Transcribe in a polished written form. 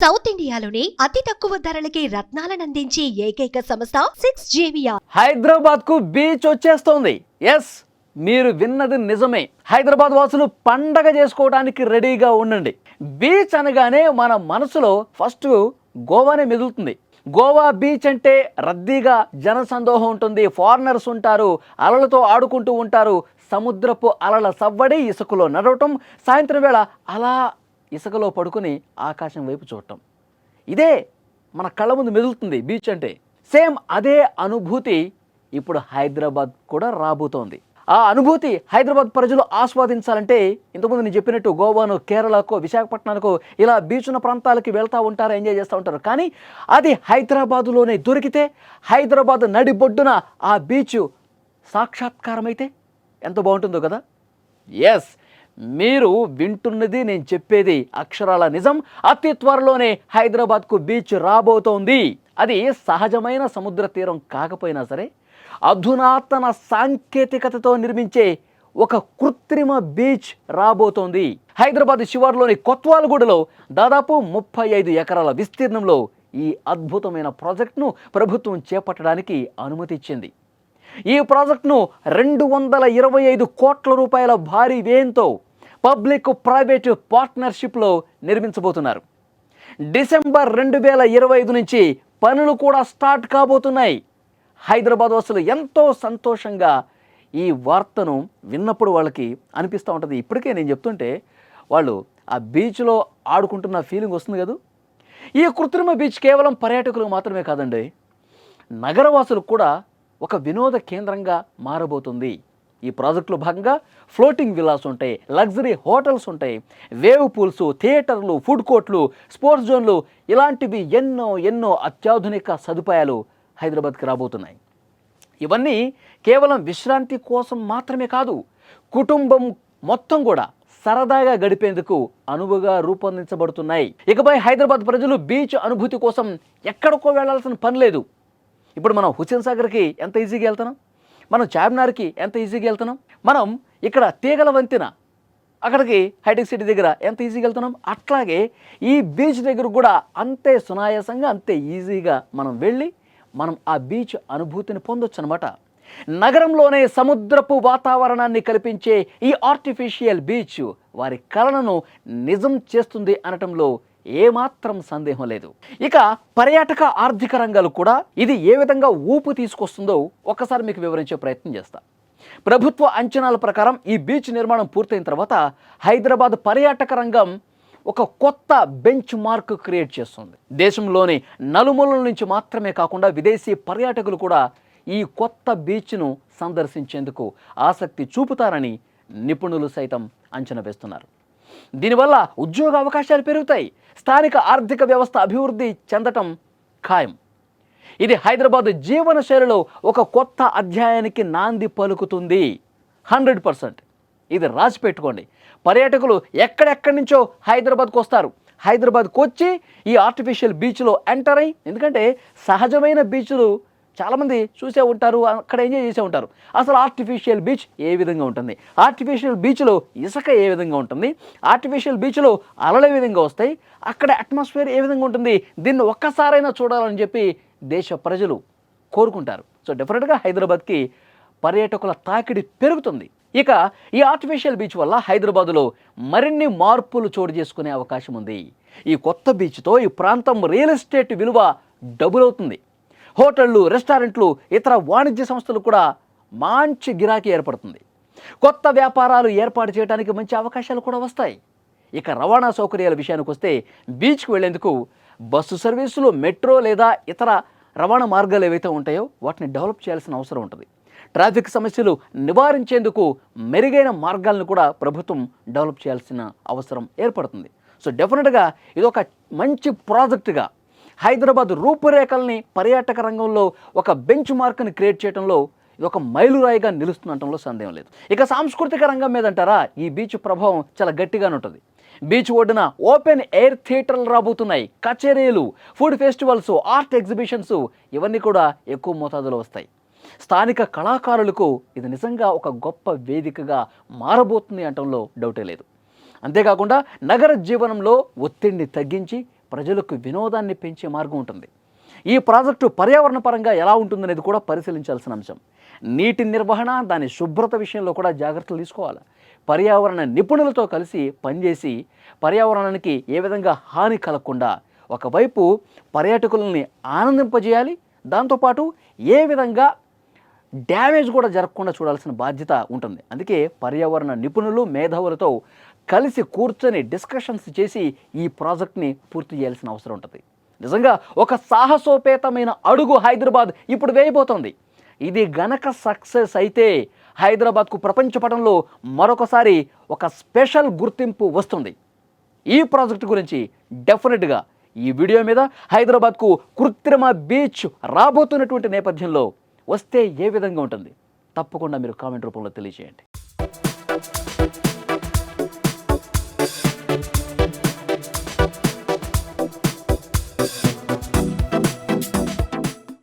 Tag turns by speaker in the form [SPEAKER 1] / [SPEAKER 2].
[SPEAKER 1] South ఇండియాలోని అతి తక్కువ ధరలకి రత్నాలనందించే ఏకైక సంస్థ 6JVR.
[SPEAKER 2] హైదరాబాద్ కు బీచ్ వచ్చేస్తోంది. ఎస్, మీరు విన్నది నిజమే. హైదరాబాద్ వాసులు పండగ చేసుకోవడానికి రెడీగా ఉండండి. బీచ్ అనగానే మన మనసులో ఫస్ట్ గోవానే మెదులుతుంది. గోవా బీచ్ అంటే రద్దీగా జనసందోహం ఉంటుంది, ఫారినర్స్ ఉంటారు, అలలతో ఆడుకుంటూ ఉంటారు, సముద్రపు అలల సవ్వడి, ఇసుకలో నడవటం, సాయంత్రం వేళ అలా ఇసుకలో పడుకుని ఆకాశం వైపు చూడటం. ఇదే మన కళ్ళ ముందు మెదులుతుంది బీచ్ అంటే. సేమ్ అదే అనుభూతి ఇప్పుడు హైదరాబాద్ కూడా రాబోతోంది. ఆ అనుభూతి హైదరాబాద్ ప్రజలు ఆస్వాదించాలంటే ఇంతకుముందు నేను చెప్పినట్టు గోవాను, కేరళకు, విశాఖపట్నానికి ఇలా బీచ్ ఉన్న ప్రాంతాలకి వెళ్తూ ఉంటారు, ఎంజాయ్ చేస్తూ ఉంటారు. కానీ అది హైదరాబాదులోనే దొరికితే, హైదరాబాద్ నడిబొడ్డున ఆ బీచ్ సాక్షాత్కారం అయితే ఎంత బాగుంటుందో కదా. ఎస్, మీరు వింటున్నది నేను చెప్పేది అక్షరాల నిజం. అతి త్వరలోనే హైదరాబాద్కు బీచ్ రాబోతోంది. అది సహజమైన సముద్ర తీరం కాకపోయినా సరే, అధునాతన సాంకేతికతతో నిర్మించే ఒక కృత్రిమ బీచ్ రాబోతోంది. హైదరాబాద్ శివార్లోని కొత్వాలగూడలో దాదాపు 35 ఎకరాల విస్తీర్ణంలో ఈ అద్భుతమైన ప్రాజెక్టును ప్రభుత్వం చేపట్టడానికి అనుమతి ఇచ్చింది. ఈ ప్రాజెక్టును 225 కోట్ల రూపాయల భారీ వ్యయంతో పబ్లిక్ ప్రైవేటు పార్ట్నర్షిప్లో నిర్మించబోతున్నారు. డిసెంబర్ 2025 నుంచి పనులు కూడా స్టార్ట్ కాబోతున్నాయి. హైదరాబాద్ వాసులు ఎంతో సంతోషంగా ఈ వార్తను విన్నప్పుడు వాళ్ళకి అనిపిస్తూ ఉంటుంది. ఇప్పటికే నేను చెప్తుంటే వాళ్ళు ఆ బీచ్లో ఆడుకుంటున్న ఫీలింగ్ వస్తుంది కదా. ఈ కృత్రిమ బీచ్ కేవలం పర్యాటకులకు మాత్రమే కాదండి, నగరవాసులకు కూడా ఒక వినోద కేంద్రంగా మారబోతుంది. ఈ ప్రాజెక్టులో భాగంగా ఫ్లోటింగ్ విల్లాస్ ఉంటాయి, లగ్జరీ హోటల్స్ ఉంటాయి, వేవ్ పూల్స్, థియేటర్లు, ఫుడ్ కోర్ట్లు, స్పోర్ట్స్ జోన్లు, ఇలాంటివి ఎన్నో అత్యాధునిక సదుపాయాలు హైదరాబాద్కి రాబోతున్నాయి. ఇవన్నీ కేవలం విశ్రాంతి కోసం మాత్రమే కాదు, కుటుంబం మొత్తం కూడా సరదాగా గడిపేందుకు అనువుగా రూపొందించబడుతున్నాయి. ఇకపై హైదరాబాద్ ప్రజలు బీచ్ అనుభూతి కోసం ఎక్కడికో వెళ్లాల్సిన పని లేదు. ఇప్పుడు మనం హుస్సేన్ సాగర్కి ఎంత ఈజీగా వెళ్తున్నాం, మనం చార్మినార్కి ఎంత ఈజీగా వెళ్తున్నాం, మనం ఇక్కడ తీగల వంతెన అక్కడికి హైటెక్ సిటీ దగ్గర ఎంత ఈజీగా వెళ్తున్నాం, అట్లాగే ఈ బీచ్ దగ్గర కూడా అంతే సునాయాసంగా, అంతే ఈజీగా మనం వెళ్ళి మనం ఆ బీచ్ అనుభూతిని పొందొచ్చు అనమాట. నగరంలోనే సముద్రపు వాతావరణాన్ని కల్పించే ఈ ఆర్టిఫిషియల్ బీచ్ వారి కలలను నిజం చేస్తుంది అనటంలో ఏమాత్రం సందేహం లేదు. ఇక పర్యాటక ఆర్థిక రంగాలు కూడా ఇది ఏ విధంగా ఊపు తీసుకొస్తుందో ఒక్కసారి మీకు వివరించే ప్రయత్నం చేస్తా. ప్రభుత్వ అంచనాల ప్రకారం ఈ బీచ్ నిర్మాణం పూర్తయిన తర్వాత హైదరాబాద్ పర్యాటక రంగం ఒక కొత్త బెంచ్ మార్క్ క్రియేట్ చేస్తుంది. దేశంలోని నలుమూలల నుంచి మాత్రమే కాకుండా విదేశీ పర్యాటకులు కూడా ఈ కొత్త బీచ్ను సందర్శించేందుకు ఆసక్తి చూపుతారని నిపుణులు సైతం అంచనా వేస్తున్నారు. దీనివల్ల ఉద్యోగ అవకాశాలు పెరుగుతాయి, స్థానిక ఆర్థిక వ్యవస్థ అభివృద్ధి చెందటం ఖాయం. ఇది హైదరాబాద్ జీవన శైలిలో ఒక కొత్త అధ్యాయానికి నాంది పలుకుతుంది. 100% ఇది రాసి పెట్టుకోండి. పర్యాటకులు ఎక్కడెక్కడి నుంచో హైదరాబాద్కు వస్తారు. హైదరాబాద్కు వచ్చి ఈ ఆర్టిఫిషియల్ బీచ్లో ఎంటర్ అయ్యి, ఎందుకంటే సహజమైన బీచ్లు చాలామంది చూసే ఉంటారు, అక్కడ ఎంజాయ్ చేసే ఉంటారు. అసలు ఆర్టిఫిషియల్ బీచ్ ఏ విధంగా ఉంటుంది, ఆర్టిఫిషియల్ బీచ్లో ఇసుక ఏ విధంగా ఉంటుంది, ఆర్టిఫిషియల్ బీచ్లో అలలు ఏ విధంగా వస్తాయి, అక్కడ అట్మాస్ఫియర్ ఏ విధంగా ఉంటుంది, దీన్ని ఒక్కసారైనా చూడాలని చెప్పి దేశ ప్రజలు కోరుకుంటారు. సో డెఫినెట్గా హైదరాబాద్కి పర్యాటకుల తాకిడి పెరుగుతుంది. ఇక ఈ ఆర్టిఫిషియల్ బీచ్ వల్ల హైదరాబాదులో మరిన్ని మార్పులు చోటు చేసుకునే అవకాశం ఉంది. ఈ కొత్త బీచ్తో ఈ ప్రాంతం రియల్ ఎస్టేట్ విలువ డబుల్ అవుతుంది. హోటళ్ళు, రెస్టారెంట్లు, ఇతర వాణిజ్య సంస్థలు కూడా మంచి గిరాకీ ఏర్పడుతుంది. కొత్త వ్యాపారాలు ఏర్పాటు చేయడానికి మంచి అవకాశాలు కూడా వస్తాయి. ఇక రవాణా సౌకర్యాల విషయానికి వస్తే బీచ్కి వెళ్లేందుకు బస్సు సర్వీసులు, మెట్రో లేదా ఇతర రవాణా మార్గాలు ఏవైతే ఉంటాయో వాటిని డెవలప్ చేయాల్సిన అవసరం ఉంటుంది. ట్రాఫిక్ సమస్యలు నివారించేందుకు మెరుగైన మార్గాలను కూడా ప్రభుత్వం డెవలప్ చేయాల్సిన అవసరం ఏర్పడుతుంది. సో డెఫినెట్గా ఇది ఒక మంచి ప్రాజెక్టుగా హైదరాబాద్ రూపురేఖల్ని పర్యాటక రంగంలో ఒక బెంచ్ మార్క్ని క్రియేట్ చేయడంలో ఇది ఒక మైలురాయిగా నిలుస్తుండటంలో సందేహం లేదు. ఇక సాంస్కృతిక రంగం మీద అంటారా, ఈ బీచ్ ప్రభావం చాలా గట్టిగానే ఉంటుంది. బీచ్ ఒడ్డున ఓపెన్ ఎయిర్ థియేటర్లు రాబోతున్నాయి, కచేరీలు, ఫుడ్ ఫెస్టివల్స్, ఆర్ట్ ఎగ్జిబిషన్స్ ఇవన్నీ కూడా ఎక్కువ మోతాదులో వస్తాయి. స్థానిక కళాకారులకు ఇది నిజంగా ఒక గొప్ప వేదికగా మారబోతుంది అనటంలో డౌటే లేదు. అంతేకాకుండా నగర జీవనంలో ఒత్తిడిని తగ్గించి ప్రజలకు వినోదాన్ని పెంచే మార్గం ఉంటుంది. ఈ ప్రాజెక్టు పర్యావరణ పరంగా ఎలా ఉంటుందనేది కూడా పరిశీలించాల్సిన అంశం. నీటి నిర్వహణ, దాని శుభ్రత విషయంలో కూడా జాగ్రత్తలు తీసుకోవాలి. పర్యావరణ నిపుణులతో కలిసి పనిచేసి పర్యావరణానికి ఏ విధంగా హాని కలగకుండా ఒకవైపు పర్యాటకులని ఆనందింపజేయాలి, దాంతోపాటు ఏ విధంగా డ్యామేజ్ కూడా జరగకుండా చూడాల్సిన బాధ్యత ఉంటుంది. అందుకే పర్యావరణ నిపుణులు, మేధావులతో కలిసి కూర్చొని డిస్కషన్స్ చేసి ఈ ప్రాజెక్ట్ని పూర్తి చేయాల్సిన అవసరం ఉంటుంది. నిజంగా ఒక సాహసోపేతమైన అడుగు హైదరాబాద్ ఇప్పుడు వేయబోతోంది. ఇది గనక సక్సెస్ అయితే హైదరాబాద్కు ప్రపంచ పటంలో మరొకసారి ఒక స్పెషల్ గుర్తింపు వస్తుంది. ఈ ప్రాజెక్టు గురించి డెఫినెట్గా ఈ వీడియో మీద హైదరాబాద్కు కృత్రిమ బీచ్ రాబోతున్నటువంటి నేపథ్యంలో వస్తే ఏ విధంగా ఉంటుంది తప్పకుండా మీరు కామెంట్ రూపంలో తెలియజేయండి.